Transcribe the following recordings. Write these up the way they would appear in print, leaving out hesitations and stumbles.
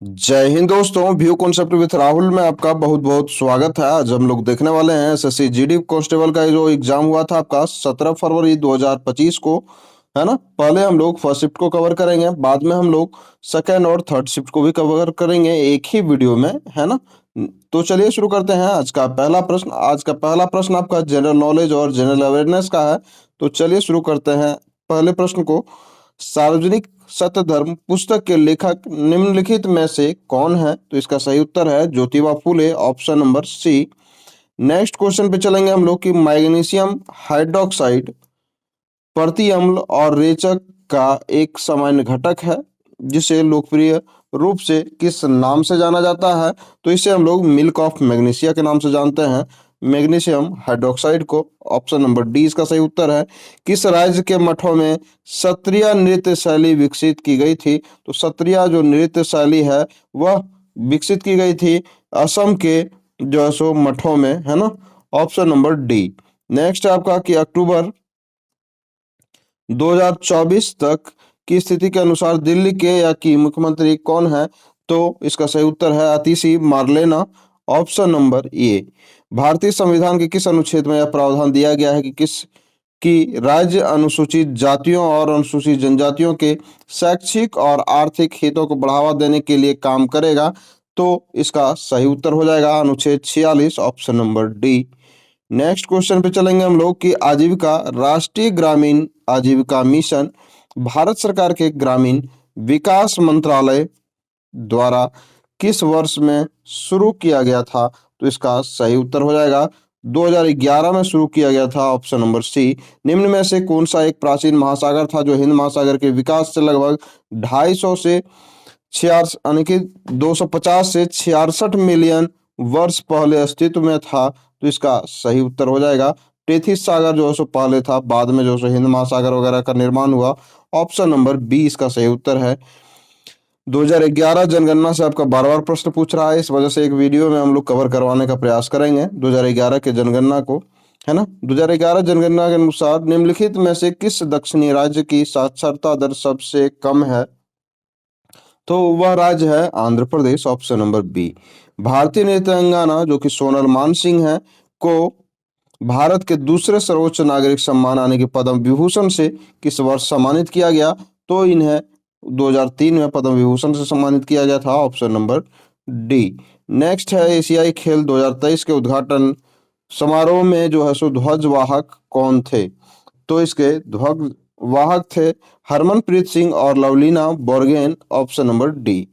जय हिंद दोस्तों, view concept with Rahul में आपका बहुत बहुत स्वागत है। आज हम लोग देखने वाले हैं एसएससी जीडी कांस्टेबल का जो एग्जाम हुआ था आपका 17 फरवरी 2025 को, है ना। पहले हम लोग फर्स्ट शिफ्ट को कवर करेंगे, बाद में हम लोग सेकेंड और थर्ड शिफ्ट को भी कवर करेंगे एक ही वीडियो में, है ना। तो चलिए शुरू करते हैं। आज का पहला प्रश्न आपका जनरल नॉलेज और जनरल अवेयरनेस का है। तो चलिए शुरू करते हैं पहले प्रश्न को। सार्वजनिक सत्य धर्म पुस्तक के लेखक निम्नलिखित में से कौन है? तो इसका सही उत्तर है Jyotiba Phule, option number C. Next question पे चलेंगे हम लोग कि मैग्नीशियम हाइड्रोक्साइड प्रति अम्ल और रेचक का एक सामान्य घटक है, जिसे लोकप्रिय रूप से किस नाम से जाना जाता है? तो इसे हम लोग मिल्क ऑफ मैग्नीशिया के नाम से जानते हैं, मैग्नीशियम हाइड्रोक्साइड को। ऑप्शन नंबर डी इसका सही उत्तर है। किस राज्य के मठों में सत्रिया नृत्य शैली विकसित की गई थी? तो सत्रिया जो नृत्य शैली है वह विकसित की गई थी असम के जो है सो मठों में, है ना। Option number D. नेक्स्ट है आपका कि अक्टूबर 2024 तक की स्थिति के अनुसार दिल्ली के या की मुख्यमंत्री कौन है? तो इसका सही उत्तर है आतिशी मार्लेना, ऑप्शन नंबर ए। भारतीय संविधान के किस अनुच्छेद में यह प्रावधान दिया गया है कि किस कि राज्य अनुसूचित जातियों और अनुसूचित जनजातियों के शैक्षिक और आर्थिक हितों को बढ़ावा देने के लिए काम करेगा? तो इसका सही उत्तर हो जाएगा अनुच्छेद 46, option number D. Next question पे चलेंगे हम लोग कि आजीविका राष्ट्रीय ग्रामीण आजीविका मिशन भारत सरकार के ग्रामीण विकास मंत्रालय द्वारा किस वर्ष में शुरू किया गया था? तो इसका सही उत्तर हो जाएगा 2011 में शुरू किया गया था, ऑप्शन नंबर सी। निम्न में से कौन सा एक प्राचीन महासागर था जो हिंद महासागर के विकास से लगभग 250 से 46 यानी कि 250 से 66 मिलियन वर्ष पहले अस्तित्व में था? तो इसका सही उत्तर हो जाएगा टेथिस सागर जो है सो पहले था, बाद में जो है सो हिंद महासागर वगैरह का निर्माण हुआ। ऑप्शन नंबर बी इसका सही उत्तर है। 2011 जनगणना से आपका बार बार प्रश्न पूछ रहा है, इस वजह से एक वीडियो में हम लोग कवर करवाने का प्रयास करेंगे 2011 के जनगणना को, है ना। 2011 जनगणना के अनुसार निम्नलिखित में से किस दक्षिणी राज्य की साक्षरता दर सबसे कम है? तो वह राज्य है Andhra Pradesh, option number B. भारतीय नृत्यांगना जो कि सोनल मानसिंह है को भारत के दूसरे सर्वोच्च नागरिक सम्मान यानी कि पद्म विभूषण से किस वर्ष सम्मानित किया गया? तो इन्हें 2003 में पद्म विभूषण से सम्मानित किया गया था, ऑप्शन नंबर डी। नेक्स्ट है एशियाई खेल 2023 के उद्घाटन समारोह में जो है सो ध्वजवाहक कौन थे? तो इसके ध्वज वाहक थे हरमनप्रीत सिंह और लवलीना बोर्गेन, ऑप्शन नंबर डी।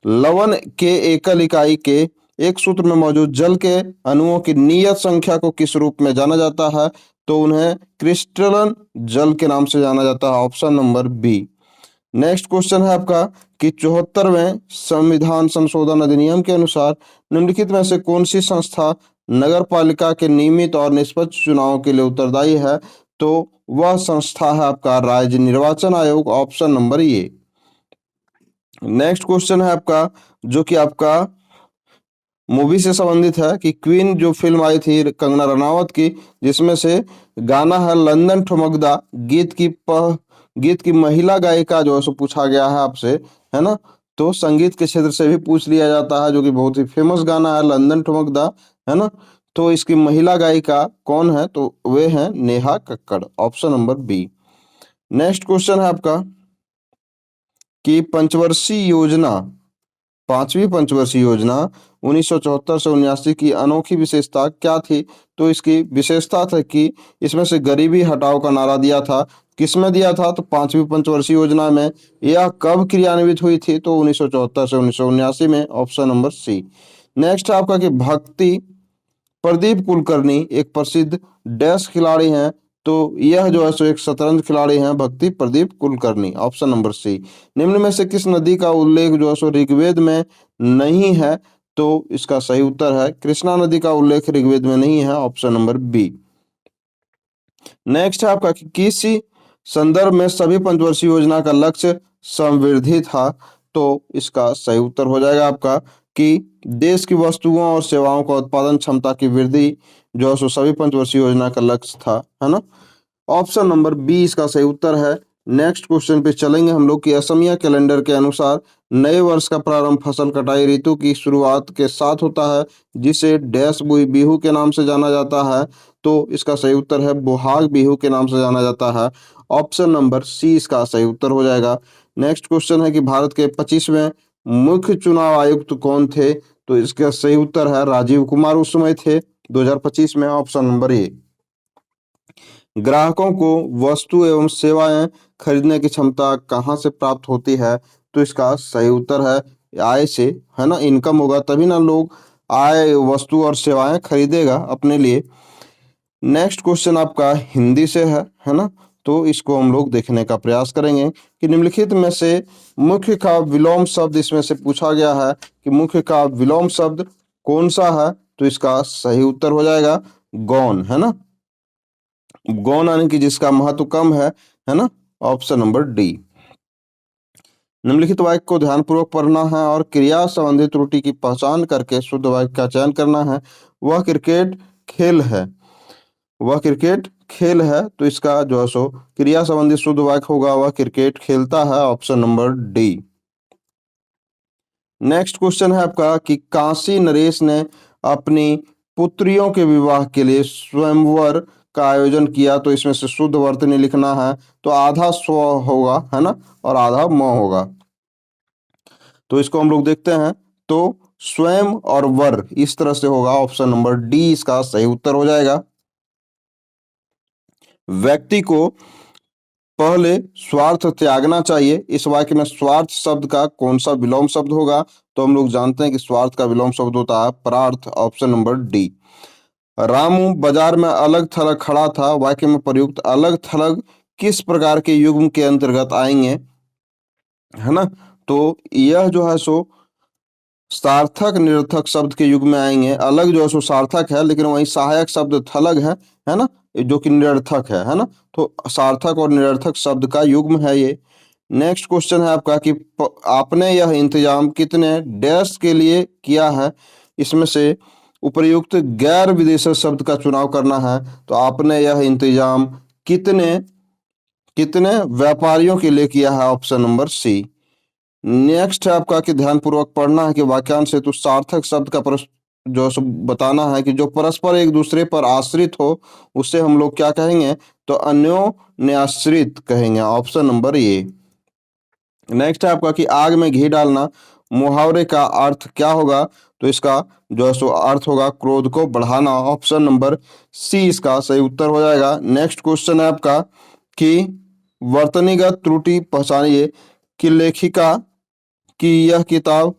लवण के एकल इकाई के एक सूत्र में मौजूद जल के अणुओं की नियत संख्या को किस रूप में जाना जाता है? तो उन्हें क्रिस्टलन जल के नाम से जाना जाता है, option number B. Next question है आपका कि 74वें संविधान संशोधन अधिनियम के अनुसार निम्नलिखित में से कौन सी संस्था नगर पालिका के नियमित और निष्पक्ष चुनाव के लिए उत्तरदायी है? तो वह संस्था है आपका राज्य निर्वाचन आयोग, option number A. Next question है आपका जो कि आपका मूवी से संबंधित है कि क्वीन जो फिल्म आई थी कंगना रनावत की, जिसमें से गाना है लंदन ठुमकदा, गीत की महिला गायिका जो है सो पूछा गया है आपसे, है ना। तो संगीत के क्षेत्र से भी पूछ लिया जाता है, जो कि बहुत ही फेमस गाना है लंदन ठुमकदा, है ना। तो इसकी महिला गायिका कौन है? तो वे हैं Neha Kakkar, option number B. Next question है आपका कि पंचवर्षीय योजना पांचवी पंचवर्षीय योजना 1974 से 79 की अनोखी विशेषता क्या थी? तो इसकी विशेषता था कि इसमें से गरीबी हटाओ का नारा दिया था। किसमें दिया था? तो पांचवी पंचवर्षीय योजना में। यह कब क्रियान्वित हुई थी? तो 1974 से 1979 में, ऑप्शन नंबर सी। नेक्स्ट है आपका कि भक्ति प्रदीप कुलकर्णी एक प्रसिद्ध डैश खिलाड़ी हैं, तो यह जो है सो एक शतरंज खिलाड़ी हैं Bhakti Pradeep Kulkarni, option number C. निम्न में से किस नदी का उल्लेख जो है सो ऋग्वेद में नहीं है? तो इसका सही उत्तर है कृष्णा नदी का उल्लेख ऋग्वेद में नहीं है, ऑप्शन नंबर बी। नेक्स्ट है आपका कि किसी संदर्भ में सभी पंचवर्षीय योजना का लक्ष्य समृद्धि था? तो इसका सही उत्तर हो जाएगा आपका कि देश की वस्तुओं और सेवाओं का उत्पादन क्षमता की वृद्धि जो है सो सभी पंचवर्षीय योजना का लक्ष्य था, है ना। ऑप्शन नंबर बी इसका सही उत्तर है नेक्स्ट क्वेश्चन पे चलेंगे हम लोग कि असमिया कैलेंडर के अनुसार नए वर्ष का प्रारंभ फसल कटाई ऋतु की शुरुआत के साथ होता है, जिसे डैश बुई बिहू के नाम से जाना जाता है। तो इसका सही उत्तर है बोहाग बिहू के नाम से जाना जाता है। ऑप्शन नंबर सी इसका सही उत्तर हो जाएगा। नेक्स्ट क्वेश्चन है कि भारत के 25वें मुख्य चुनाव आयुक्त कौन थे? तो इसका सही उत्तर है राजीव कुमार उस समय थे 2025 में। ऑप्शन नंबर ए। ग्राहकों को वस्तु एवं सेवाएं खरीदने की क्षमता कहाँ से प्राप्त होती है? तो इसका सही उत्तर है आय से, है ना। इनकम होगा तभी ना लोग आय वस्तु और सेवाएं खरीदेगा अपने लिए। नेक्स्ट क्वेश्चन आपका हिंदी से है ना। तो इसको हम लोग देखने का प्रयास करेंगे कि निम्नलिखित में से मुख्य का विलोम शब्द इसमें से पूछा गया है कि मुख्य का विलोम शब्द कौन सा है? तो इसका सही उत्तर हो जाएगा गौण, है ना। गौण यानी कि जिसका महत्व कम है ना। Option number D. निम्नलिखित वाक्य को ध्यानपूर्वक पढ़ना है और क्रिया संबंधी त्रुटि की पहचान करके शुद्ध वाक्य का चयन करना है। वह क्रिकेट खेल है, वह क्रिकेट खेल है। तो इसका जो है सो क्रिया संबंधी शुद्ध वाक्य होगा वह क्रिकेट खेलता है। Option number D. Next question है आपका कि काशी नरेश ने अपनी पुत्रियों के विवाह के लिए स्वयंवर का आयोजन किया। तो इसमें से शुद्ध वर्तनी लिखना है। तो आधा स्व होगा, है ना, और आधा म होगा। तो इसको हम लोग देखते हैं। तो स्वयं और वर इस तरह से होगा। ऑप्शन नंबर डी इसका सही उत्तर हो जाएगा। व्यक्ति को पहले स्वार्थ त्यागना चाहिए। इस वाक्य में स्वार्थ शब्द का कौन सा विलोम शब्द होगा? तो हम लोग जानते हैं कि स्वार्थ का विलोम शब्द होता है परार्थ। Option number D. रामू बाजार में अलग थलग खड़ा था। वाक्य में प्रयुक्त अलग थलग किस प्रकार के युग्म के अंतर्गत आएंगे, है ना। तो यह जो है सो सार्थक निरर्थक शब्द के युग में आएंगे। अलग जो है सो सार्थक है, लेकिन वही सहायक शब्द थलग है ना, जो कि निरर्थक है ना। तो सार्थक और निरर्थक शब्द का युग्म है ये। नेक्स्ट क्वेश्चन है आपका कि आपने यह इंतजाम कितने डैश के लिए किया है? इसमें से उपर्युक्त गैर विदेशी शब्द का चुनाव करना है। तो आपने यह इंतजाम कितने कितने व्यापारियों के लिए किया है? Option number C. नेक्स्ट है आपका कि ध्यानपूर्वक पढ़ना है कि वाक्यांश हेतु सार्थक शब्द का जो है सो बताना है कि जो परस्पर एक दूसरे पर आश्रित हो उसे हम लोग क्या कहेंगे? तो अन्योन्याश्रित कहेंगे। Option number A. नेक्स्ट है आपका कि आग में घी डालना मुहावरे का अर्थ क्या होगा? तो इसका जो है सो अर्थ होगा क्रोध को बढ़ाना। ऑप्शन नंबर सी इसका सही उत्तर हो जाएगा। नेक्स्ट क्वेश्चन है आपका कि वर्तनीगत त्रुटि पहचानिए कि लेखिका कि यह किताब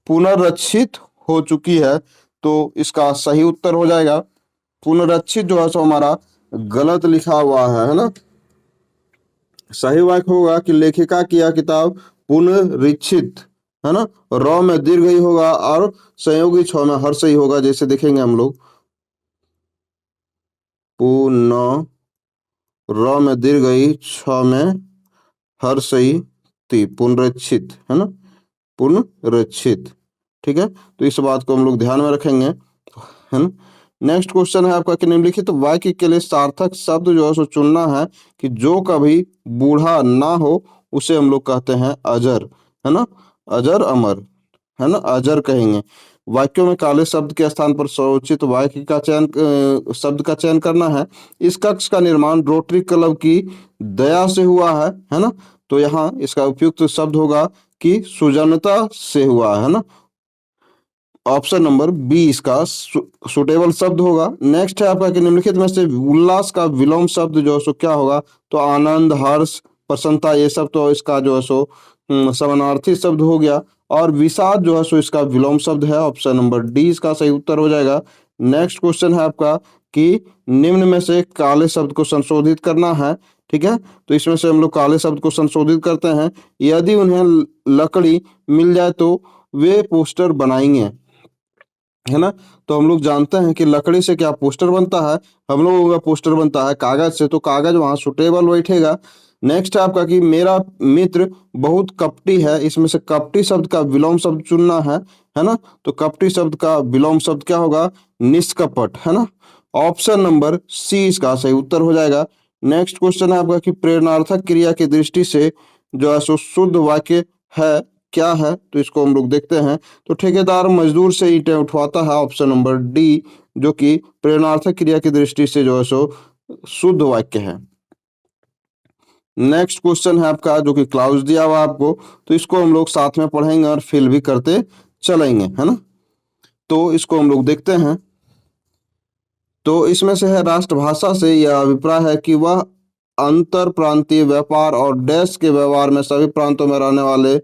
पुनर्रक्षित हो चुकी है। तो इसका सही उत्तर हो जाएगा पुनर्रक्षित जो है सो हमारा गलत लिखा हुआ है ना। सही वाक्य होगा कि लेखिका की यह किताब पुनरीक्षित, है ना। र में दीर्घ ही होगा और संयोगी छ में हर्ष ही होगा, जैसे देखेंगे हम लोग। पुन र में दीर्घ ही छ में हर्ष ही ती पुनरीक्षित, है ना, पुनरीक्षित। ठीक है, तो इस बात को हम लोग ध्यान में रखेंगे, है ना। नेक्स्ट क्वेश्चन है आपका कि निम्नलिखित वाक्य के लिए सार्थक शब्द जो है सो चुनना है कि जो कभी बूढ़ा ना हो उसे हम लोग कहते हैं अजर, है ना। अजर अमर, है ना, अजर कहेंगे। वाक्यों में काले शब्द के स्थान पर समुचित वाक्य का चयन शब्द का चयन करना है। इस कक्ष का निर्माण रोटरी क्लब की दया से हुआ है ना। तो यहाँ इसका उपयुक्त शब्द होगा कि सुजनता से हुआ है ना। ऑप्शन नंबर बी इसका सुटेबल शब्द होगा। नेक्स्ट है आपका कि निम्नलिखित में से उल्लास का विलोम शब्द जो है सो क्या होगा? तो आनंद, हर्ष, प्रसन्नता, ये सब तो इसका जो है सो समानार्थी शब्द हो गया। और विषाद जो है सो इसका विलोम शब्द है। ऑप्शन नंबर डी इसका सही उत्तर हो जाएगा। नेक्स्ट क्वेश्चन है आपका कि निम्न में से काले शब्द को संशोधित करना है। ठीक है, तो इसमें से हम लोग काले शब्द को संशोधित करते हैं। यदि उन्हें लकड़ी मिल जाए तो वे पोस्टर बनाएंगे, है ना। तो हम लोग जानते हैं कि लकड़ी से क्या पोस्टर बनता है? हम लोगों का पोस्टर बनता है कागज से। तो कागज वहां सुटेबल बैठेगा। नेक्स्ट है आपका कि मेरा मित्र बहुत कपटी है। इसमें से कपटी शब्द का विलोम शब्द चुनना है ना। तो कपटी शब्द का विलोम शब्द क्या होगा? निष्कपट, है ना। ऑप्शन नंबर सी इसका सही उत्तर हो जाएगा। नेक्स्ट क्वेश्चन है आपका कि प्रेरणार्थक क्रिया की दृष्टि से जो है सो शुद्ध वाक्य है क्या है, तो इसको हम लोग देखते हैं। तो ठेकेदार मजदूर से ईंटें उठवाता है, ऑप्शन नंबर डी, जो कि प्रेरणार्थक क्रिया की दृष्टि से जो है सो शुद्ध वाक्य है। नेक्स्ट क्वेश्चन है आपका जो कि क्लाउज दिया हुआ आपको, तो इसको हम लोग साथ में पढ़ेंगे और फिल भी करते चलेंगे, है ना। तो इसको हम लोग देखते हैं। तो इसमें से है, राष्ट्रभाषा से यह अभिप्राय है कि वह अंतर प्रांतीय व्यापार और देश के व्यवहार में सभी प्रांतों में रहने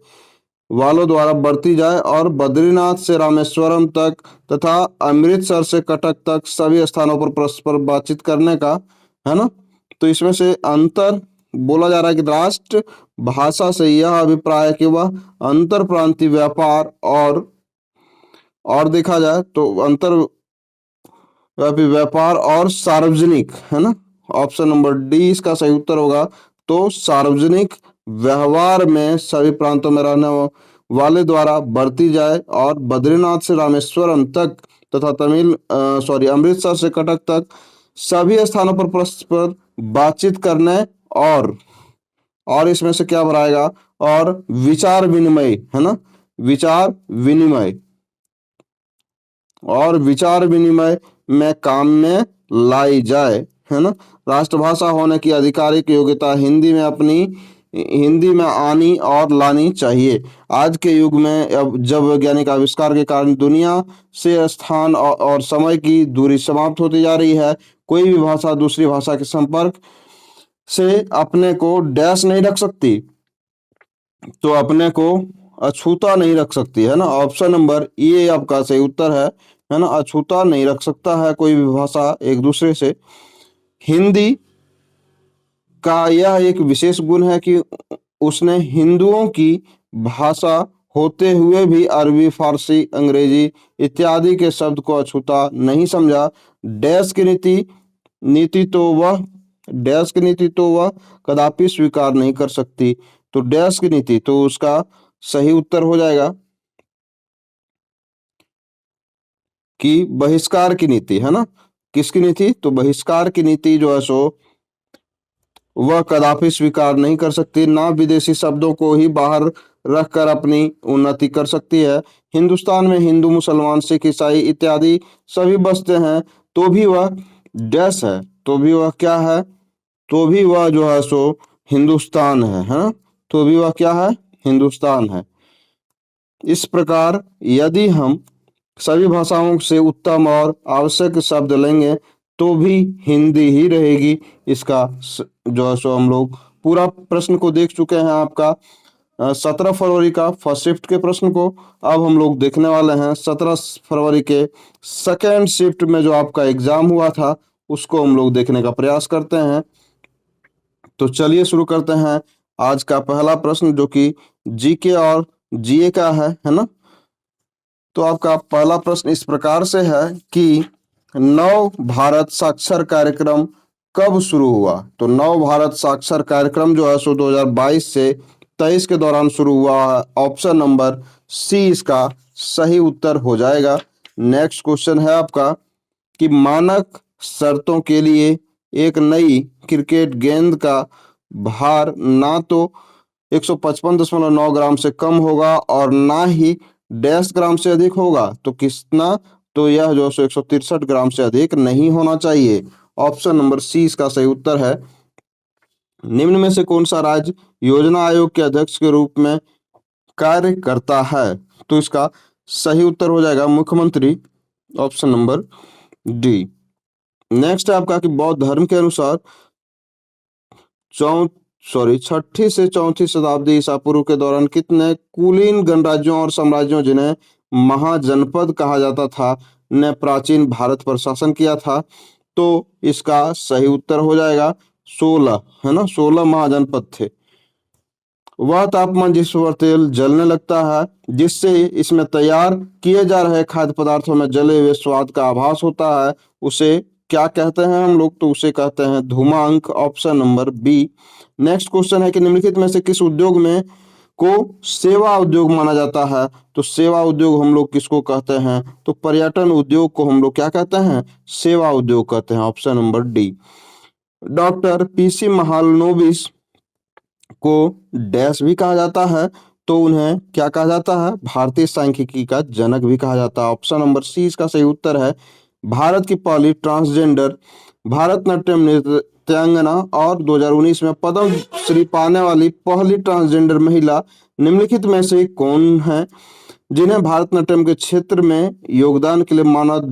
वालों द्वारा बरती जाए और बद्रीनाथ से रामेश्वरम तक तथा अमृतसर से कटक तक सभी स्थानों पर परस्पर बातचीत करने का, है ना। तो इसमें से अंतर बोला जा रहा है कि राष्ट्र भाषा से यह अभिप्राय है कि वह अंतर प्रांतीय व्यापार और देखा जाए तो अंतर व्यापार और सार्वजनिक, है ना। ऑप्शन नंबर डी इसका सही उत्तर होगा। तो सार्वजनिक व्यवहार में सभी प्रांतों में रहने वाले द्वारा बरती जाए और बद्रीनाथ से रामेश्वरम तक तथा अमृतसर से कटक तक सभी स्थानों पर परस्पर बातचीत करने और इसमें से क्या भराएगा, और विचार विनिमय, है ना, विचार विनिमय और विचार विनिमय में काम में लाई जाए, है ना। राष्ट्रभाषा होने की आधिकारिक योग्यता हिंदी में आनी और लानी चाहिए। आज के युग में अब जब वैज्ञानिक आविष्कार के कारण दुनिया से स्थान और समय की दूरी समाप्त होती जा रही है, कोई भी भाषा दूसरी भाषा के संपर्क से अपने को डैश नहीं रख सकती, तो अपने को अछूता नहीं रख सकती, है ना। ऑप्शन नंबर ए आपका सही उत्तर है ना। अछूता नहीं रख सकता है कोई भी भाषा एक दूसरे से। हिंदी का यह एक विशेष गुण है कि उसने हिंदुओं की भाषा होते हुए भी अरबी, फारसी, अंग्रेजी इत्यादि के शब्द को अछूता नहीं समझा। डैश की नीति तो वह कदापि स्वीकार नहीं कर सकती। तो डैश की नीति, तो उसका सही उत्तर हो जाएगा कि बहिष्कार की नीति, है ना। किसकी नीति, तो बहिष्कार की नीति जो है सो वह कदापि स्वीकार नहीं कर सकती, ना विदेशी शब्दों को ही बाहर रखकर अपनी उन्नति कर सकती है। हिंदुस्तान में हिंदू, मुसलमान, सिख, ईसाई इत्यादि सभी बसते हैं, तो भी वह डैश है, तो भी वह क्या है, तो भी वह जो है सो हिंदुस्तान है ना। तो भी वह क्या है, हिंदुस्तान है। इस प्रकार यदि हम सभी भाषाओं से उत्तम और आवश्यक शब्द लेंगे तो भी हिंदी ही रहेगी। इसका जो है सो हम लोग पूरा प्रश्न को देख चुके हैं, आपका 17 फरवरी का फर्स्ट शिफ्ट के प्रश्न को। अब हम लोग देखने वाले हैं 17 फरवरी के सेकेंड शिफ्ट में जो आपका एग्जाम हुआ था, उसको हम लोग देखने का प्रयास करते हैं। तो चलिए शुरू करते हैं आज का पहला प्रश्न, जो कि जीके और जीए का है ना। तो आपका पहला प्रश्न इस प्रकार से है कि नव भारत साक्षर कार्यक्रम कब शुरू हुआ। तो नव भारत साक्षर कार्यक्रम जो है सो 2022 से 23 के दौरान शुरू हुआ है। ऑप्शन नंबर सी इसका सही उत्तर हो जाएगा। नेक्स्ट क्वेश्चन है आपका कि मानक शर्तों के लिए एक नई क्रिकेट गेंद का भार ना तो 155.9 ग्राम से कम होगा और ना ही डैश ग्राम से अधिक होगा, तो कितना, तो यह जो 163 ग्राम से अधिक नहीं होना चाहिए। ऑप्शन नंबर सी इसका सही उत्तर है। निम्न में से कौन सा राज्य योजना आयोग के अध्यक्ष के रूप में कार्य करता है, तो इसका सही उत्तर हो जाएगा मुख्यमंत्री, ऑप्शन नंबर डी। नेक्स्ट है आपका कि बौद्ध धर्म के अनुसार छठी से चौथी शताब्दी ईसा पूर्व के दौरान कितने कुलीन गणराज्यों और साम्राज्यों, जिन्हें महाजनपद कहा जाता था, ने प्राचीन भारत पर शासन किया था। तो इसका सही उत्तर हो जाएगा 16, है ना। 16 महाजनपद थे। वह तापमान जिस पर तेल जलने लगता है, जिससे इसमें तैयार किए जा रहे खाद्य पदार्थों में जले हुए स्वाद का आभास होता है, उसे क्या कहते हैं हम लोग, तो उसे कहते हैं धूमांक, option number B. Next question है कि निम्नलिखित में से किस उद्योग में को सेवा उद्योग माना जाता है। तो सेवा उद्योग हम लोग किसको कहते हैं, तो पर्यटन उद्योग को हम लोग क्या कहते हैं, सेवा उद्योग कहते हैं, option number D. Doctor PC Mahalanobis को डैश भी कहा जाता है, तो उन्हें क्या कहा जाता है? भारतीय सांख्यिकी का जनक भी कहा जाता है। ऑप्शन नंबर सी इसका सही उत्तर है। भारत की पहली ट्रांसजेंडर भारतनाट्यम नृत्यांगना और 2019 में पद्म श्री पाने वाली पहली ट्रांसजेंडर महिला निम्नलिखित में से कौन है जिन्हें भारतनाट्यम के क्षेत्र में योगदान के लिए मानद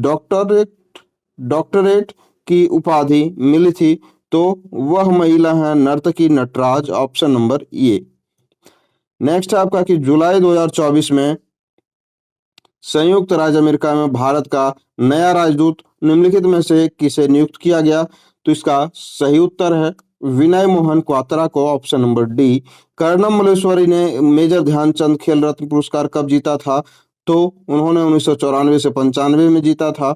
डॉक्टरेट की उपाधि मिली थी? तो वह महिला है नर्तकी Nataraj. Option number A. Next है आपका कि जुलाई 2024 में संयुक्त राज्य अमेरिका में भारत का नया राजदूत निम्नलिखित में से किसे नियुक्त किया गया? तो इसका सही उत्तर है विनय मोहन क्वात्रा को। Option number D. Karnam Malleswari ने मेजर ध्यानचंद खेल रत्न पुरस्कार कब जीता था? तो उन्होंने 1994 से 95 में जीता था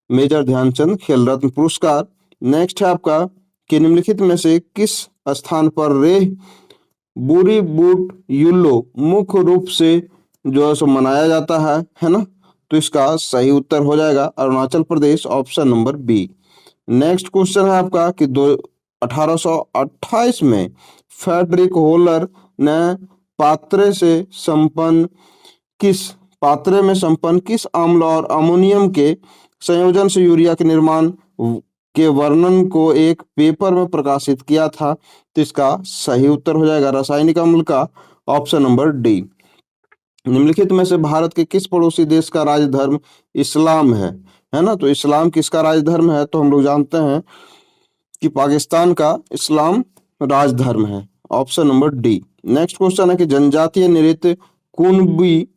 मेजर ध्यानचंद खेल रत्न पुरस्कार। नेक्स्ट है आपका कि निम्नलिखित में से किस स्थान पर रे बुरी बूट युल्लो मुख्य रूप से जो है सो मनाया जाता है ना? तो इसका सही उत्तर हो जाएगा Arunachal Pradesh. Option number B. Next question है आपका कि 1828 में फ्रेडरिक होलर ने किस पात्रे में संपन्न किस अम्ल और अमोनियम के संयोजन से यूरिया के निर्माण के वर्णन को एक पेपर में प्रकाशित किया था? तो इसका सही उत्तर हो जाएगा रासायनिक अम्ल का। Option number D. निम्नलिखित में से भारत के किस पड़ोसी देश का राजधर्म इस्लाम है ना? तो इस्लाम किसका राजधर्म है? तो हम लोग जानते हैं कि पाकिस्तान का इस्लाम राजधर्म है। Option number D. Next question है कि जनजातीय नृत्य कुणबी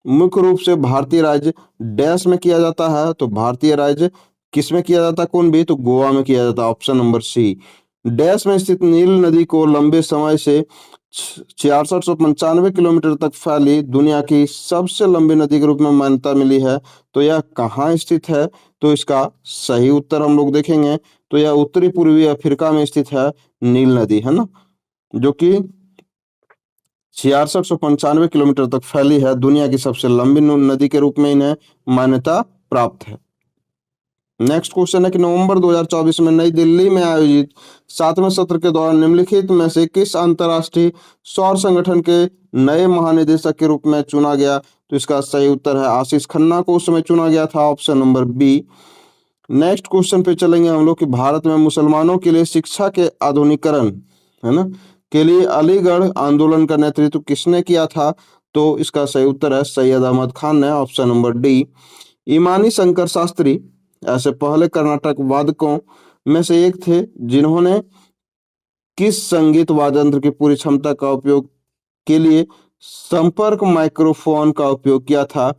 मुख्य रूप से भारतीय राज्य डैश में किया जाता है? तो भारतीय राज्य किस में किया जाता है कुणबी? तो गोवा में किया जाता है। ऑप्शन नंबर सी। डैश में स्थित नील नदी को लंबे समय से 6695 किलोमीटर तक फैली दुनिया की सबसे लंबी नदी के रूप में मान्यता मिली है, तो यह कहाँ स्थित है? तो इसका सही उत्तर हम लोग देखेंगे तो यह उत्तरी पूर्वी अफ्रीका में स्थित है नील नदी, है ना, जो कि 6695 किलोमीटर तक फैली है, दुनिया की सबसे लंबी नदी के रूप में इन्हें मान्यता प्राप्त है। नेक्स्ट क्वेश्चन है कि नवंबर 2024 में नई दिल्ली में आयोजित 7वें सत्र के दौरान निम्नलिखित में से किस अंतर्राष्ट्रीय सौर संगठन के नए महानिदेशक के रूप में चुना गया? तो इसका सही उत्तर है आशीष खन्ना को उस समय चुना गया था। Option number B. Next question पे चलेंगे हम लोग कि भारत में मुसलमानों के लिए शिक्षा के आधुनिकीकरण, है ना, के लिए अलीगढ़ आंदोलन का नेतृत्व किसने किया था? तो इसका सही उत्तर है सैयद अहमद खान ने। Option number D. Imani Shankar Shastri ऐसे पहले कर्नाटक वादकों में से एक थे जिन्होंने किस संगीत वाद्ययंत्र की पूरी क्षमता का उपयोग के लिए संपर्क माइक्रोफोन का उपयोग किया था?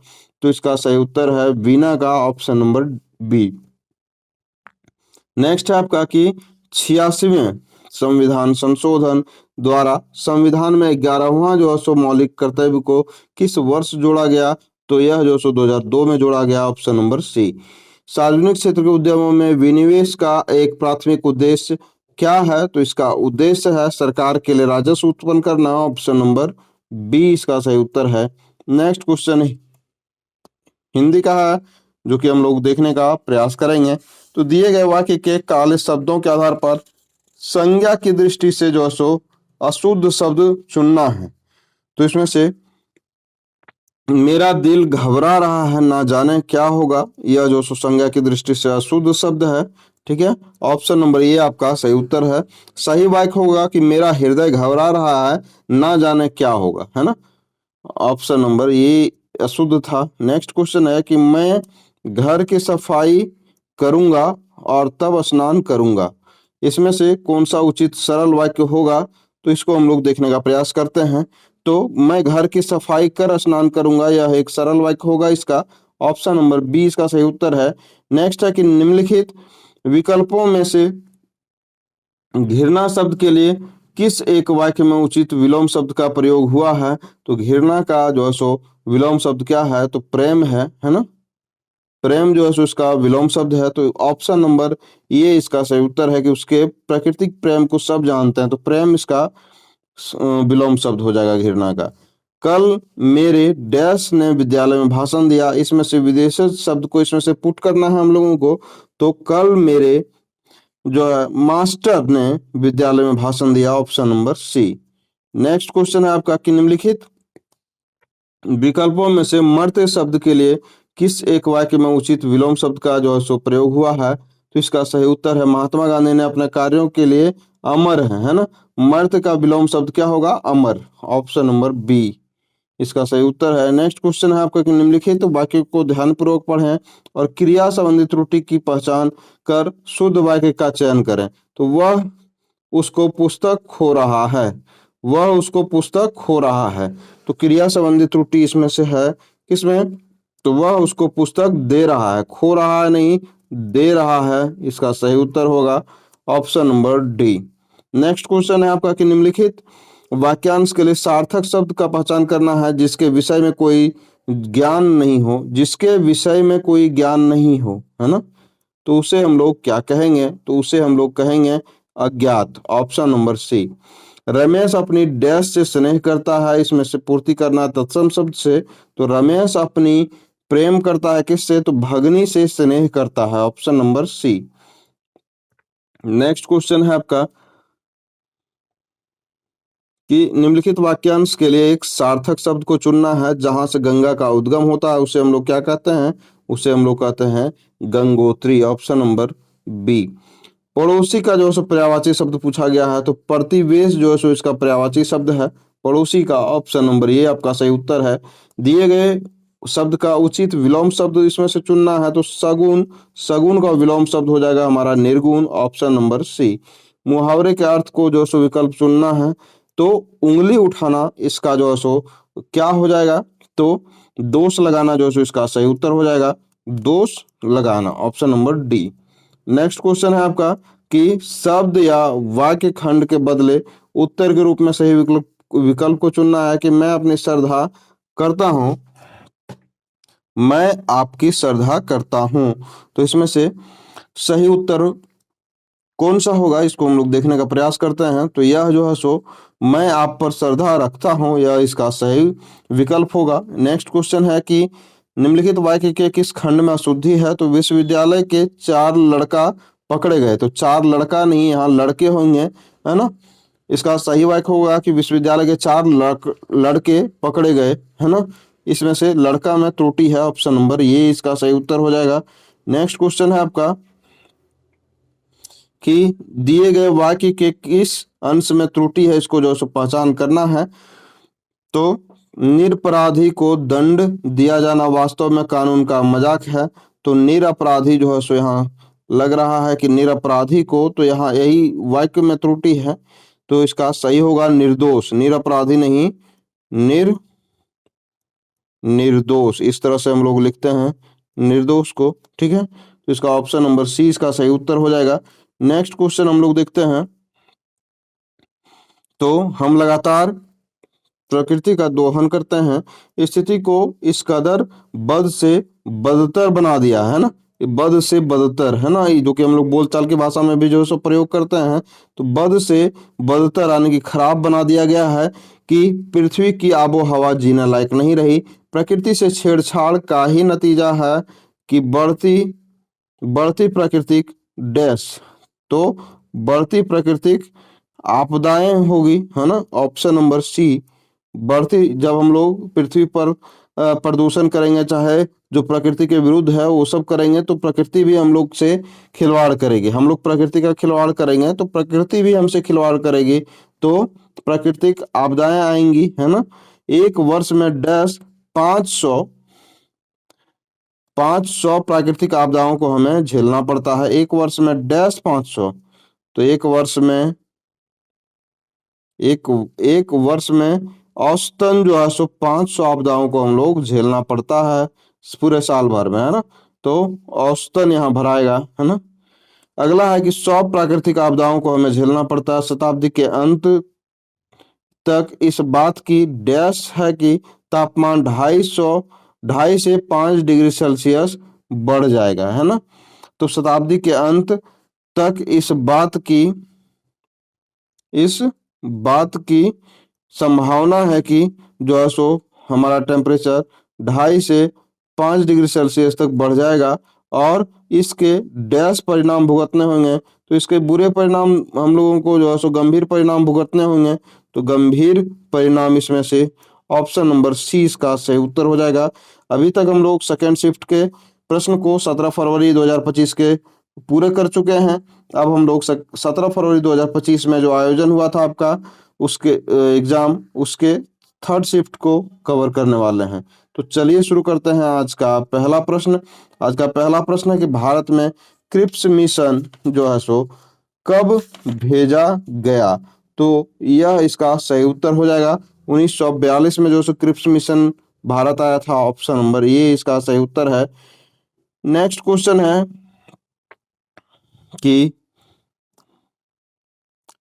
तो इसका सही उत्तर है वीणा का। Option number B. नेक्स्ट है आपका कि 86वें संविधान संशोधन द्वारा संविधान में 11वां जो है सो मौलिक कर्तव्य को किस वर्ष जोड़ा गया? तो यह जो सो 2002 में जोड़ा गया। Option number C. सार्वजनिक क्षेत्र के उद्यमों में विनिवेश का एक प्राथमिक उद्देश्य क्या है? तो इसका उद्देश्य है सरकार के लिए राजस्व उत्पन्न करना। ऑप्शन नंबर बी इसका सही उत्तर है। नेक्स्ट क्वेश्चन हिंदी का है जो कि हम लोग देखने का प्रयास करेंगे। तो दिए गए वाक्य के काले शब्दों के आधार पर संज्ञा की दृष्टि से जो है सो अशुद्ध शब्द चुनना है। तो इसमें से मेरा दिल घबरा रहा है ना जाने क्या होगा, यह जो सो संज्ञा की दृष्टि से अशुद्ध शब्द है। ठीक है, ऑप्शन नंबर ए आपका सही उत्तर है। सही वाक्य होगा कि मेरा हृदय घबरा रहा है ना जाने क्या होगा, है ना। ऑप्शन नंबर ए अशुद्ध था। नेक्स्ट क्वेश्चन है कि मैं घर की सफाई करूंगा और तब स्नान करूंगा, इसमें से कौन सा उचित सरल वाक्य होगा? तो इसको हम लोग देखने का प्रयास करते हैं। तो मैं घर की सफाई कर स्नान करूंगा, यह एक सरल वाक्य होगा इसका। ऑप्शन नंबर बी इसका सही उत्तर है। नेक्स्ट है कि निम्नलिखित विकल्पों में से घृणा शब्द के लिए किस एक वाक्य में उचित विलोम शब्द का प्रयोग हुआ है? तो घृणा का जो है सो विलोम शब्द क्या है? तो प्रेम है ना। प्रेम जो है सो इसका विलोम शब्द है। तो ऑप्शन नंबर ये इसका सही उत्तर है कि उसके प्राकृतिक प्रेम को सब जानते हैं, तो प्रेम इसका विलोम शब्द हो जाएगा घृणा का। कल मेरे डैश ने विद्यालय में भाषण दिया, इसमें से विदेशी शब्द को इसमें से पुट करना है हम लोगों को। तो कल मेरे जो है मास्टर ने विद्यालय में भाषण दिया, option number C. Next question है आपका कि निम्नलिखित विकल्पों में से मर्त्य शब्द के लिए किस एक वाक्य में उचित विलोम शब्द का जो है सो प्रयोग हुआ है? तो इसका सही उत्तर है महात्मा गांधी ने अपने कार्यों के लिए अमर है ना। मर्त्य का विलोम शब्द क्या होगा? अमर, ऑप्शन नंबर बी इसका सही उत्तर है। नेक्स्ट क्वेश्चन है आपका कि निम्नलिखित वाक्य को ध्यानपूर्वक पढ़ें और क्रिया संबंधी त्रुटि की पहचान कर शुद्ध वाक्य का चयन करें। तो वह उसको पुस्तक खो रहा है, वह उसको पुस्तक खो रहा है। तो क्रिया संबंधी त्रुटि इसमें से है किसमें? तो वह उसको पुस्तक दे रहा है, खो रहा है नहीं, दे रहा है। इसका सही उत्तर होगा option number D. Next question है आपका कि निम्नलिखित वाक्यांश के लिए सार्थक शब्द का पहचान करना है जिसके विषय में कोई ज्ञान नहीं हो, जिसके विषय में कोई ज्ञान नहीं हो, है ना। तो उसे हम लोग क्या कहेंगे? तो उसे हम लोग कहेंगे अज्ञात, ऑप्शन नंबर सी। रमेश अपनी डैश से स्नेह करता है, इसमें से पूर्ति करना तत्सम शब्द से। तो रमेश अपनी प्रेम करता है किससे? तो भगनी से स्नेह करता है, option number C. Next question है आपका कि निम्नलिखित वाक्यांश के लिए एक सार्थक शब्द को चुनना है जहां से गंगा का उद्गम होता है, उसे हम लोग क्या कहते हैं? उसे हम लोग कहते हैं गंगोत्री, ऑप्शन नंबर बी। पड़ोसी का जो है सो पर्यायवाची शब्द पूछा गया है, तो प्रतिवेश जो है सो इसका पर्यायवाची शब्द है पड़ोसी का, ऑप्शन नंबर ये आपका सही उत्तर है। दिए गए शब्द का उचित विलोम शब्द इसमें से चुनना है, तो सगुन, सगुन का विलोम शब्द हो जाएगा हमारा निर्गुण, ऑप्शन नंबर सी। मुहावरे के अर्थ को जो सो विकल्प चुनना है, तो उंगली उठाना इसका जो है सो क्या हो जाएगा? तो दोष लगाना जो है सो इसका सही उत्तर हो जाएगा दोष लगाना, option number D. Next question है आपका कि शब्द या वाक्य खंड के बदले उत्तर के रूप में सही विकल्प विकल्प को चुनना है कि मैं अपनी श्रद्धा करता हूं, मैं आपकी श्रद्धा करता हूं। तो इसमें से सही उत्तर कौन सा होगा, इसको हम लोग देखने का प्रयास करते हैं। तो यह जो है सो मैं आप पर श्रद्धा रखता हूं, यह इसका सही विकल्प होगा। नेक्स्ट क्वेश्चन है कि निम्नलिखित वाक्य के किस खंड में अशुद्धि है? तो विश्वविद्यालय के 4 लड़का पकड़े गए, तो 4 लड़का नहीं, यहाँ लड़के होंगे, है ना। इसका सही वाक्य होगा कि विश्वविद्यालय के 4 लड़के पकड़े गए, है ना। इसमें से लड़का में त्रुटि है, ऑप्शन नंबर ये इसका सही उत्तर हो जाएगा। नेक्स्ट क्वेश्चन है आपका कि दिए गए वाक्य के किस अंश में त्रुटि है, इसको जो है सो पहचान करना है। तो निरपराधी को दंड दिया जाना वास्तव में कानून का मजाक है। तो निरपराधी जो है सो यहाँ लग रहा है कि निरपराधी को, तो यहाँ यही वाक्य में त्रुटि है। तो इसका सही होगा निर्दोष, निरपराधी नहीं, निर्दोष, इस तरह से हम लोग लिखते हैं निर्दोष को, ठीक है। तो इसका ऑप्शन नंबर सी इसका सही उत्तर हो जाएगा। नेक्स्ट क्वेश्चन हम लोग देखते हैं। तो हम लगातार प्रकृति का दोहन करते हैं, स्थिति को इस कदर बद से बदतर बना दिया है ना, बद से बदतर, है ना, ये जो कि हम लोग बोलचाल की भाषा में भी जो है सो प्रयोग करते हैं। तो बद से बदतर यानी कि खराब बना दिया गया है कि पृथ्वी की आबो हवा जीने लायक नहीं रही। प्रकृति से छेड़छाड़ का ही नतीजा है कि बढ़ती बढ़ती प्राकृतिक डैश, तो बढ़ती प्राकृतिक आपदाएं होगी, है ना, ऑप्शन नंबर सी। बढ़ती, जब हम लोग पृथ्वी पर प्रदूषण करेंगे, चाहे जो प्रकृति के विरुद्ध है वो सब करेंगे, तो प्रकृति भी हम लोग से खिलवाड़ करेगी। हम लोग प्रकृति का खिलवाड़ करेंगे तो प्रकृति भी हमसे खिलवाड़ करेगी, तो प्राकृतिक आपदाएं आएंगी, है ना। एक वर्ष में डैश 500 प्राकृतिक आपदाओं को हमें झेलना पड़ता है। एक वर्ष में डैश 500, तो एक एक वर्ष में औसतन जो है सो 500 आपदाओं को हम लोग झेलना पड़ता है पूरे साल भर में, है ना। तो औसतन यहाँ भराएगा, है ना। अगला है कि 100 प्राकृतिक आपदाओं को हमें झेलना पड़ता है शताब्दी के अंत तक। इस बात की डैश है कि तापमान 2.5 से 5 डिग्री सेल्सियस बढ़ जाएगा, है ना। तो शताब्दी के अंत तक इस बात की संभावना है कि जो है सो हमारा टेम्परेचर 2.5 से 5 डिग्री सेल्सियस तक बढ़ जाएगा। और इसके डैश परिणाम भुगतने होंगे, तो इसके बुरे परिणाम हम लोगों को जो है सो गंभीर परिणाम भुगतने होंगे। तो गंभीर परिणाम इसमें से ऑप्शन नंबर सी इसका सही उत्तर हो जाएगा। अभी तक हम लोग सेकेंड शिफ्ट के प्रश्न को 17 फरवरी 2025 के पूरे कर चुके हैं। अब हम लोग 17 फरवरी 2025 में जो आयोजन हुआ था आपका उसके एग्जाम उसके थर्ड शिफ्ट को कवर करने वाले हैं। तो चलिए शुरू करते हैं आज का पहला प्रश्न। आज का पहला प्रश्न है कि भारत में क्रिप्स मिशन जो है सो कब भेजा गया? तो यह इसका सही उत्तर हो जाएगा। 1942 में जो सो क्रिप्स मिशन भारत आया था। ऑप्शन नंबर ये इसका सही उत्तर है। नेक्स्ट क्वेश्चन है कि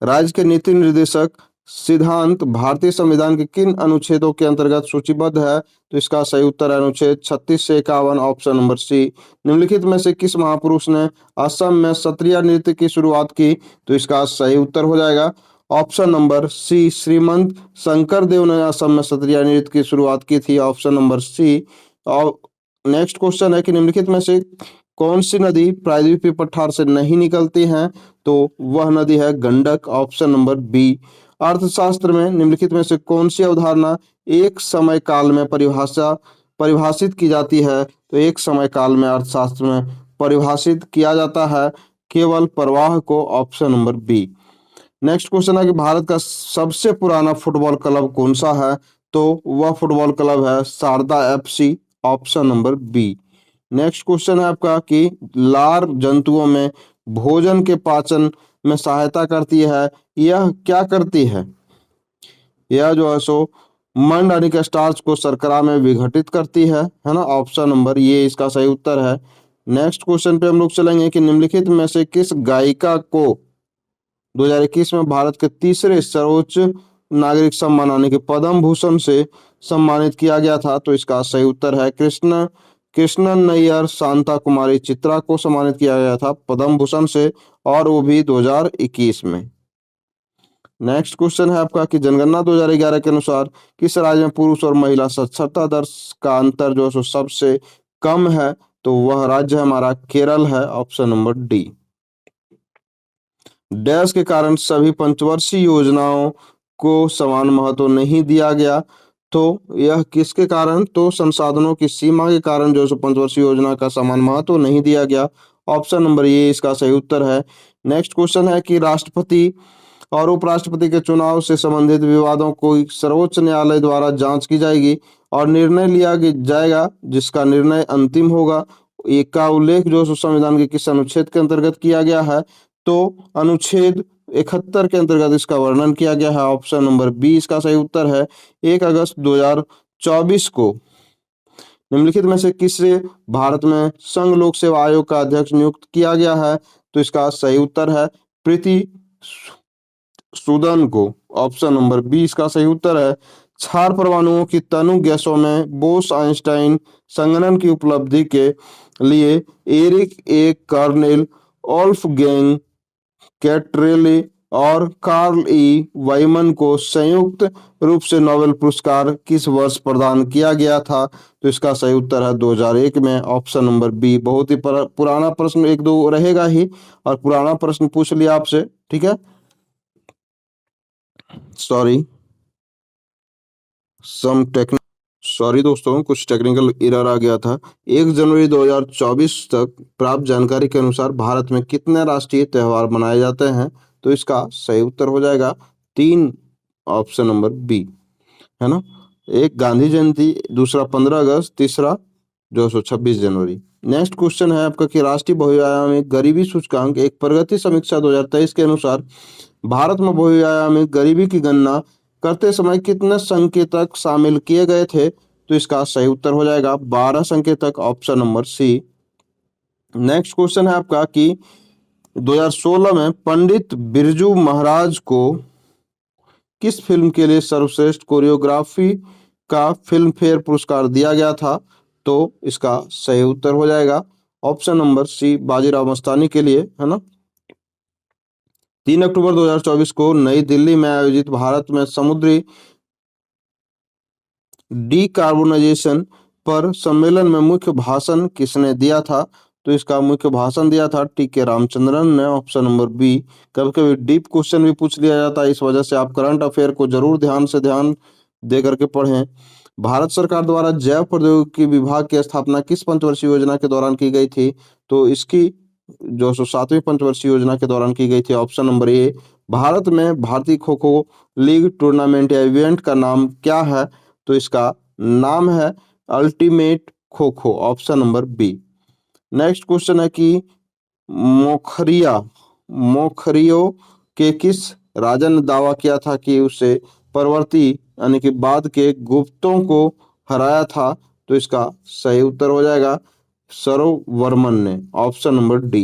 राज्य के नीति निर्देशक सिद्धांत भारतीय संविधान के किन अनुच्छेदों के अंतर्गत सूचीबद्ध है? तो इसका सही उत्तर है अनुच्छेद 36 से 51, ऑप्शन नंबर सी। निम्नलिखित में से किस महापुरुष ने असम में सत्रिया नृत्य की शुरुआत की? तो इसका सही उत्तर हो जाएगा option number C, Shrimant Shankar Dev ने असम में सत्रिया नृत्य की शुरुआत की थी। Option number C. और नेक्स्ट क्वेश्चन है कि निम्नलिखित में से कौन सी नदी प्रायद्वीपीय पठार से नहीं निकलती है? तो वह नदी है गंडक। Option number B. अर्थशास्त्र में निम्नलिखित में से कौन सी अवधारणा एक समय काल में परिभाषित की जाती है? तो एक समय काल में अर्थशास्त्र में परिभाषित किया जाता है केवल प्रवाह को। Option number B. Next question है कि भारत का सबसे पुराना फुटबॉल क्लब कौन सा है? तो वह फुटबॉल क्लब है Sharda FC. Option number B. Next question है आपका कि लार जंतुओं में भोजन के पाचन में सहायता करती है, यह क्या करती है? यह जो है सो मंड यानी कि स्टार्च को शर्करा में विघटित करती है ना। ऑप्शन नंबर ये इसका सही उत्तर है। नेक्स्ट क्वेश्चन पे हम लोग चलेंगे कि निम्नलिखित में से किस गायिका को 2021 में भारत के तीसरे सर्वोच्च नागरिक सम्मान यानी कि पद्म भूषण से सम्मानित किया गया था? तो इसका सही उत्तर है कृष्णन नैयर शांता कुमारी चित्रा को सम्मानित किया गया था पद्म भूषण से, और वो भी 2021 में। नेक्स्ट क्वेश्चन है आपका कि जनगणना 2011 के अनुसार किस राज्य में पुरुष और महिला साक्षरता दर का अंतर जो है सो सबसे कम है? तो वह राज्य हमारा केरल है। Option number D. डैश के कारण सभी पंचवर्षीय योजनाओं को समान महत्व नहीं दिया गया? तो यह किसके कारण? तो संसाधनों की सीमा के कारण जो सो पंचवर्षीय योजना का समान महत्व नहीं दिया गया। ऑप्शन नंबर ये इसका सही उत्तर है। नेक्स्ट क्वेश्चन है कि राष्ट्रपति और उपराष्ट्रपति के चुनाव से संबंधित विवादों को सर्वोच्च न्यायालय द्वारा जांच की जाएगी और निर्णय लिया जाएगा जिसका निर्णय अंतिम होगा। एक का उल्लेख जो संविधान के किस अनुच्छेद के अंतर्गत किया गया है? तो अनुच्छेद 71 के अंतर्गत इसका वर्णन किया गया है। ऑप्शन नंबर बी इसका सही उत्तर है। 1 अगस्त 2024 को निम्नलिखित में से किसे भारत में संघ लोक सेवा आयोग का अध्यक्ष नियुक्त किया गया है? तो इसका सही उत्तर है प्रीति सूदन को। ऑप्शन नंबर बी इसका सही उत्तर है। क्षार परमाणुओं की तनु गैसों में बोस आइंस्टाइन संगणन की उपलब्धि के लिए एरिक ए कर्नेल, ओल्फगैंग कैट्रेले और कार्ल ई वाइमन को संयुक्त रूप से नोबेल पुरस्कार किस वर्ष प्रदान किया गया था? तो इसका सही उत्तर है 2001 में। Option number B. बहुत ही पुराना प्रश्न, एक दो रहेगा ही और पुराना प्रश्न पूछ लिया आपसे, ठीक है। सॉरी दोस्तों, कुछ टेक्निकल एरर आ गया था। 1 जनवरी 2024 तक प्राप्त जानकारी के अनुसार भारत में कितने राष्ट्रीय त्योहार मनाए जाते हैं? तो इसका सही उत्तर हो जाएगा 3। ऑप्शन नंबर बी, है ना। एक गांधी जयंती, दूसरा 15 अगस्त, तीसरा जो सो 26 जनवरी। नेक्स्ट क्वेश्चन है आपका कि राष्ट्रीय बहुआयामी गरीबी सूचकांक एक प्रगति समीक्षा 2023 के अनुसार भारत में बहुआयामी गरीबी की गणना करते समय कितने संकेतक शामिल किए गए थे? तो इसका सही उत्तर हो जाएगा 12 संकेतक। Option number C. Next question है आपका कि 2016 में पंडित बिरजू महाराज को किस फिल्म के लिए सर्वश्रेष्ठ कोरियोग्राफी का फिल्म फेयर पुरस्कार दिया गया था? तो इसका सही उत्तर हो जाएगा ऑप्शन नंबर सी, बाजीराव मस्तानी के लिए, है ना। 3 अक्टूबर 2024 को नई दिल्ली में आयोजित भारत में समुद्री डीकार्बोनाइजेशन पर सम्मेलन में मुख्य भाषण किसने दिया था? तो इसका मुख्य भाषण दिया था टी.के. रामचंद्रन ने, ऑप्शन नंबर बी। कभी कभी डीप क्वेश्चन भी पूछ लिया जाता है, इस वजह से आप करंट अफेयर को जरूर ध्यान दे करके पढ़ें। भारत सरकार द्वारा जैव प्रौद्योगिकी विभाग की स्थापना किस पंचवर्षीय योजना के दौरान की गई थी? तो इसकी जो 7वीं पंचवर्षीय योजना के दौरान की गई थी, ऑप्शन नंबर ए। भारत में भारतीय खो खो लीग टूर्नामेंट या इवेंट का नाम क्या है? तो इसका नाम है ultimate kho kho, option number B. Next question है कि मोखरिया मोखरियो के किस राजा ने दावा किया था कि उसे परवर्ती यानी कि बाद के गुप्तों को हराया था? तो इसका सही उत्तर हो जाएगा सरोवर्मन ने, option number D.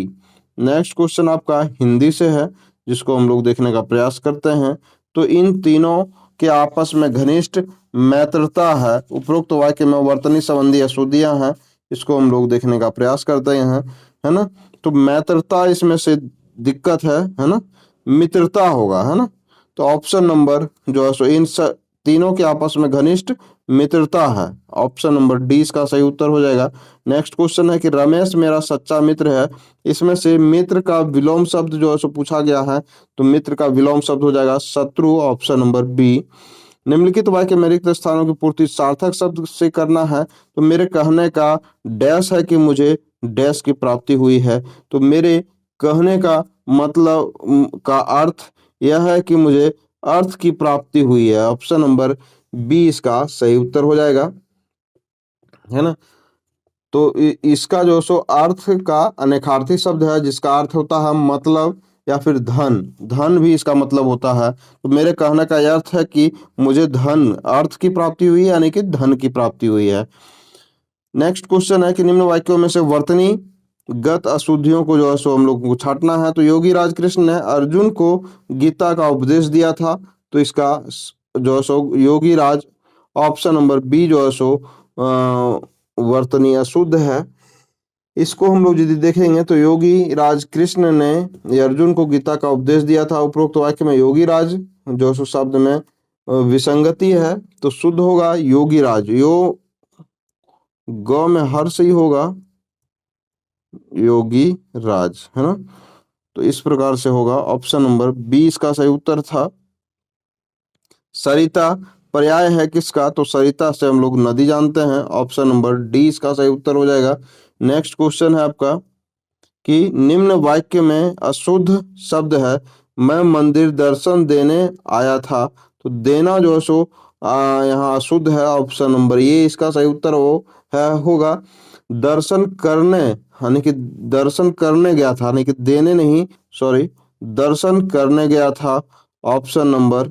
Next question आपका हिंदी से है, जिसको हम लोग देखने का प्रयास करते हैं। तो इन तीनों के आपस में घनिष्ठ मैत्रता है, उपरोक्त वाक्य में वर्तनी संबंधी अशुद्धियां हैं, इसको हम लोग देखने का प्रयास करते हैं, है ना। तो मैत्रता इसमें से दिक्कत है ना, मित्रता होगा, है ना। तो ऑप्शन नंबर जो है सो तीनों के आपस में घनिष्ठ मित्रता है, ऑप्शन नंबर डी इसका सही उत्तर हो जाएगा। नेक्स्ट क्वेश्चन है कि रमेश मेरा सच्चा मित्र है, इसमें से मित्र का विलोम शब्द जो है सो पूछा गया है, तो मित्र का विलोम शब्द हो जाएगा शत्रु, ऑप्शन नंबर बी। निम्नलिखित वाक्य में रिक्त स्थानों की पूर्ति सार्थक शब्द से करना है, तो मेरे कहने का डैश है कि मुझे डैश की प्राप्ति हुई है। तो मेरे कहने का मतलब का अर्थ यह है कि मुझे अर्थ की प्राप्ति हुई है, ऑप्शन नंबर बी इसका सही उत्तर हो जाएगा, है ना। तो इसका जो सो अर्थ का अनेकार्थी शब्द है, जिसका अर्थ होता है मतलब या फिर धन, धन भी इसका मतलब होता है। तो मेरे कहने का यह अर्थ है कि मुझे धन, अर्थ की प्राप्ति हुई है, यानी कि धन की प्राप्ति हुई है। नेक्स्ट क्वेश्चन है कि निम्न वाक्यों में से वर्तनी गत अशुद्धियों को जो है सो हम लोग को छांटना है। तो योगी राज कृष्ण ने अर्जुन को गीता का उपदेश दिया था, तो इसका जो है सो योगी राज, ऑप्शन नंबर बी जो है सो वर्तनी अशुद्ध है। इसको हम लोग यदि देखेंगे तो योगी राज कृष्ण ने अर्जुन को गीता का उपदेश दिया था। उपरोक्त वाक्य में योगी राज जो सो शब्द में विसंगति है, तो शुद्ध होगा योगी राज, यो ग में हर्ष ही होगा योगी राज, है ना। तो इस प्रकार से होगा, ऑप्शन नंबर बी इसका सही उत्तर था। सरिता पर्याय है किसका? तो सरिता से हम लोग नदी जानते हैं, ऑप्शन नंबर डी इसका सही उत्तर हो जाएगा। नेक्स्ट क्वेश्चन है आपका कि निम्न वाक्य में अशुद्ध शब्द है, मैं मंदिर दर्शन देने आया था। तो देना जो है सो यहाँ अशुद्ध है, ऑप्शन नंबर ए इसका सही उत्तर होगा। दर्शन करने यानी कि दर्शन करने गया था, यानी कि देने नहीं, सॉरी, दर्शन करने गया था, ऑप्शन नंबर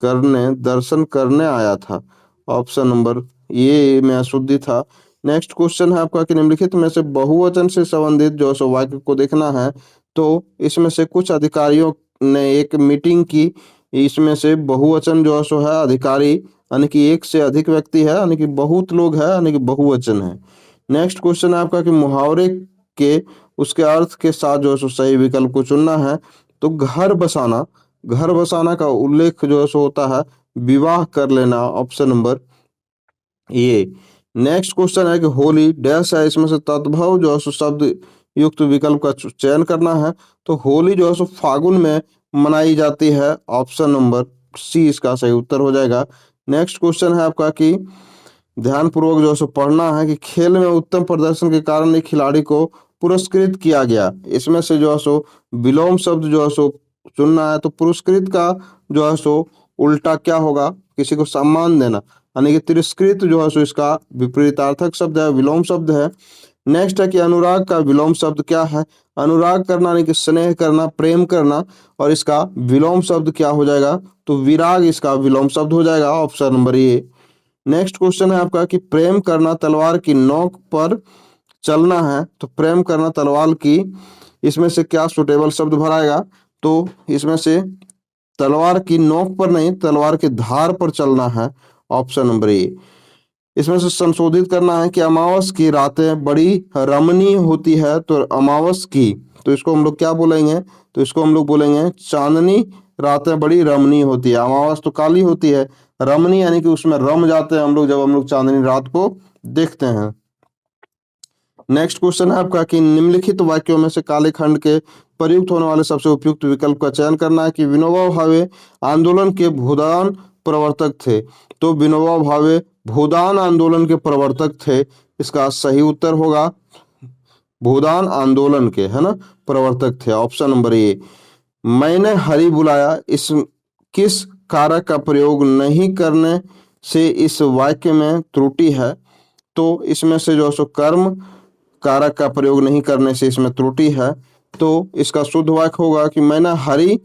करने, दर्शन करने आया था, ऑप्शन नंबर ये में अशुद्धि था। नेक्स्ट क्वेश्चन है आपका कि निम्नलिखित में से बहुवचन से संबंधित जो सो वाक्य को देखना है। तो इसमें से कुछ अधिकारियों ने एक मीटिंग की, इसमें से बहुवचन जो सो है अधिकारी, यानी कि एक से अधिक व्यक्ति है, यानी कि बहुत लोग है, यानी कि बहुवचन है। नेक्स्ट क्वेश्चन है आपका कि मुहावरे के उसके अर्थ के साथ जो सो सही विकल्प को चुनना है। तो घर बसाना का उल्लेख जो है सो होता है विवाह कर लेना, option number A. Next question है कि होली डैश है, इसमें से तद्भव जो है सो शब्द युक्त विकल्प का चयन करना है। तो होली जो है सो फागुन में मनाई जाती है, ऑप्शन नंबर सी इसका सही उत्तर हो जाएगा। नेक्स्ट क्वेश्चन है आपका कि ध्यान पूर्वक जो है सो पढ़ना है कि खेल में उत्तम प्रदर्शन के कारण एक खिलाड़ी को पुरस्कृत किया गया, इसमें से जो है सो विलोम शब्द जो है सो चुनना है। तो पुरस्कृत का जो है सो उल्टा क्या होगा? किसी को सम्मान देना, यानी कि तिरस्कृत जो है सो इसका विपरीतार्थक शब्द है, विलोम शब्द है। नेक्स्ट है कि अनुराग का विलोम शब्द क्या है? अनुराग करना यानी कि स्नेह करना, प्रेम करना, और इसका विलोम शब्द क्या हो जाएगा? तो विराग इसका विलोम शब्द हो जाएगा, option number A. Next question है आपका कि प्रेम करना तलवार की नोक पर चलना है। तो प्रेम करना तलवार की, इसमें से क्या सुटेबल शब्द भराएगा? तो इसमें से तलवार की नोक पर नहीं, तलवार की धार पर चलना है, ऑप्शन नंबर ए। इसमें से संशोधित करना है कि अमावस की रातें बड़ी रमणीय होती है। तो अमावस की, तो इसको हम लोग क्या बोलेंगे? तो इसको हम लोग बोलेंगे चांदनी रातें बड़ी रमणीय होती है। अमावस तो काली होती है, रमणीय यानी कि उसमें रम जाते हैं हम लोग जब हम लोग चांदनी रात को देखते हैं। नेक्स्ट क्वेश्चन है आपका कि निम्नलिखित वाक्यों में से काले खंड के प्रयुक्त होने वाले सबसे उपयुक्त विकल्प का चयन करना है कि विनोबा भावे आंदोलन के भूदान प्रवर्तक थे। तो विनोबा भावे भूदान आंदोलन के प्रवर्तक थे, इसका सही उत्तर होगा भूदान आंदोलन के, है ना, प्रवर्तक थे, ऑप्शन नंबर ए। मैंने हरि बुलाया, इस किस कारक का प्रयोग नहीं करने से इस वाक्य में त्रुटि है। तो इसमें से जो सो कर्म कारक का प्रयोग नहीं करने से इसमें त्रुटि है। तो इसका शुद्ध वाक्य होगा कि मैंने हरि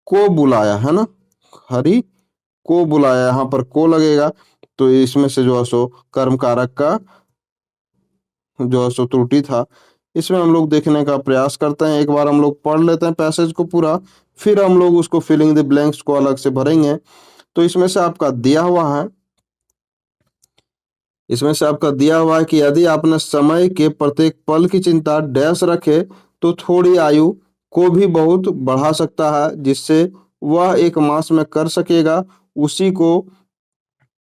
को बुलाया, है ना, हरि को बुलाया, यहाँ पर को लगेगा, तो इसमें से जो है सो कर्म कारक का जो है सो त्रुटि था। इसमें हम लोग देखने का प्रयास करते हैं, एक बार हम लोग पढ़ लेते हैं पैसेज को पूरा, फिर हम लोग उसको फिलिंग द ब्लैंक्स को अलग से भरेंगे। तो इसमें से आपका दिया हुआ है, इसमें से आपका दिया हुआ है कि यदि आपने समय के प्रत्येक पल की चिंता डैश रखे तो थोड़ी आयु को भी बहुत बढ़ा सकता है, जिससे वह एक मास में कर सकेगा, उसी को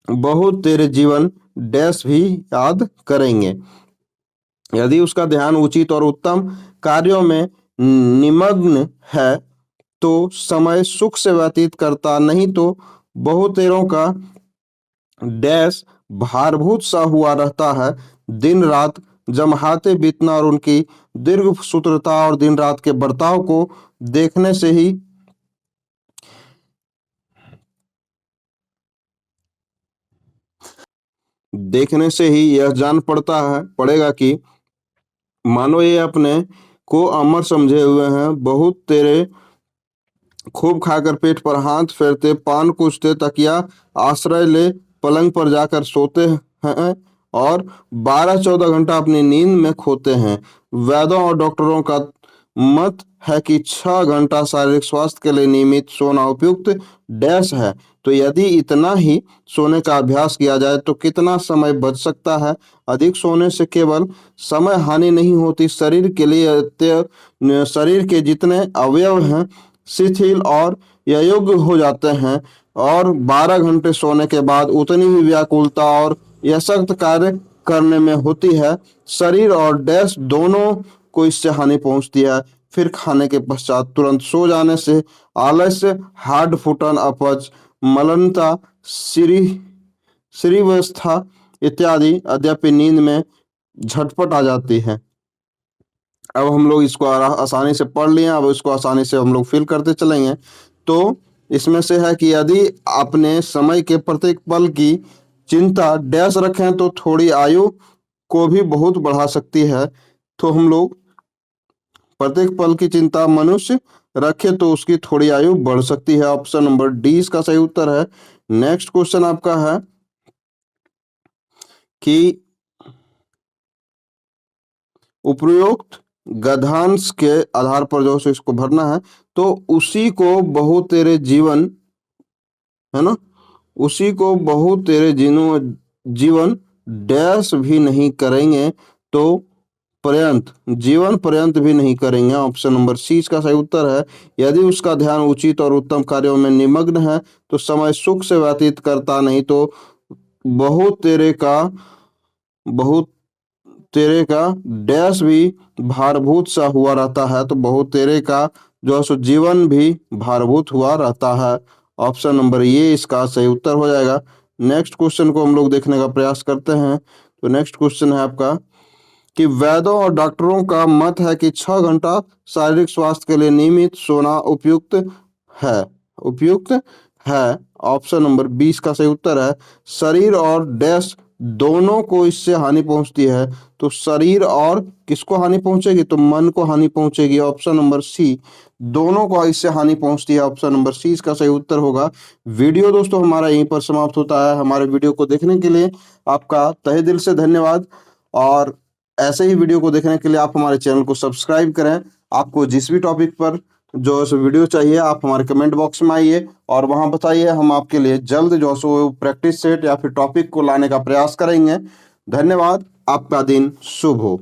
बहुत तेरे जीवन डैश भी याद करेंगे। यदि उसका ध्यान उचित और उत्तम कार्यों में निमग्न है तो समय सुख से व्यतीत करता, नहीं तो बहुतेरों का डैश भारभूत सा हुआ रहता है। दिन रात जमहाते बीतना और उनकी दीर्घ सूत्रता और दिन रात के बर्ताव को देखने से ही यह जान पड़ेगा कि मानो ये अपने को अमर समझे हुए हैं। बहुत तेरे खूब खाकर पेट पर हाथ फेरते, पान कुछते, तकिया आश्रय ले पलंग पर जाकर सोते हैं और 12-14 घंटा अपनी नींद में खोते हैं। वैद्यों और डॉक्टरों का मत है कि 6 घंटा शारीरिक स्वास्थ्य के लिए नियमित सोना उपयुक्त डैश है। तो यदि इतना ही सोने का अभ्यास किया जाए तो कितना समय बच सकता है। अधिक सोने से केवल समय हानि नहीं होती, शरीर के लिए शरीर के जितने अवयव हैं शिथिल और अयोग्य हो जाते हैं और 12 घंटे सोने के बाद उतनी ही व्याकुलता और सख्त कार्य करने में होती है। शरीर और डैश दोनों को इससे हानि पहुंचती है। फिर खाने के पश्चात तुरंत सो जाने से आलस्य, हार्ड फुटन, अपच, मलनता, श्रीवस्था इत्यादि अद्यपि नींद में झटपट आ जाती है। अब हम लोग इसको आसानी से पढ़ लिए, अब इसको आसानी से हम लोग फिल करते चलेंगे। तो इसमें से है कि यदि आपने समय के प्रत्येक पल की चिंता डैश रखें तो थोड़ी आयु को भी बहुत बढ़ा सकती है। तो हम लोग प्रत्येक पल की चिंता मनुष्य रखे तो उसकी थोड़ी आयु बढ़ सकती है। ऑप्शन नंबर डी इसका सही उत्तर है। नेक्स्ट क्वेश्चन आपका है कि उपरोक्त गद्यांश के आधार पर जो है इसको भरना है। तो उसी को बहु तेरे जीवन, है ना, उसी को बहु तेरे जीवन डैश भी नहीं करेंगे, तो पर्यंत, जीवन पर्यंत भी नहीं करेंगे। ऑप्शन नंबर सी इसका सही उत्तर है। यदि उसका ध्यान उचित और उत्तम कार्यों में निमग्न है तो समय सुख से व्यतीत करता, नहीं तो बहुत तेरे का डैश भी भारभूत सा हुआ रहता है। तो बहुत तेरे का जो है सो जीवन भी भारभूत हुआ रहता है। ऑप्शन नंबर ये इसका सही उत्तर हो जाएगा। नेक्स्ट क्वेश्चन को हम लोग देखने का प्रयास करते हैं। तो नेक्स्ट क्वेश्चन है आपका कि वैद्यों और डॉक्टरों का मत है कि 6 घंटा शारीरिक स्वास्थ्य के लिए नियमित सोना है उपयुक्त है। ऑप्शन नंबर 20 का सही उत्तर है। शरीर और डैश दोनों को इससे हानि पहुंचती है। तो शरीर और किसको हानि पहुंचेगी, तो मन को हानि पहुंचेगी। ऑप्शन नंबर सी, दोनों को इससे हानि पहुंचती है। ऑप्शन नंबर सी इसका सही उत्तर होगा। वीडियो दोस्तों हमारा यहीं पर समाप्त होता है। हमारे वीडियो को देखने के लिए आपका तहे दिल से धन्यवाद, और ऐसे ही वीडियो को देखने के लिए आप हमारे चैनल को सब्सक्राइब करें। आपको जिस भी टॉपिक पर जो है वीडियो चाहिए आप हमारे कमेंट बॉक्स में आइए और वहां बताइए, हम आपके लिए जल्द जो है प्रैक्टिस सेट या फिर टॉपिक को लाने का प्रयास करेंगे। धन्यवाद, आपका दिन शुभ हो।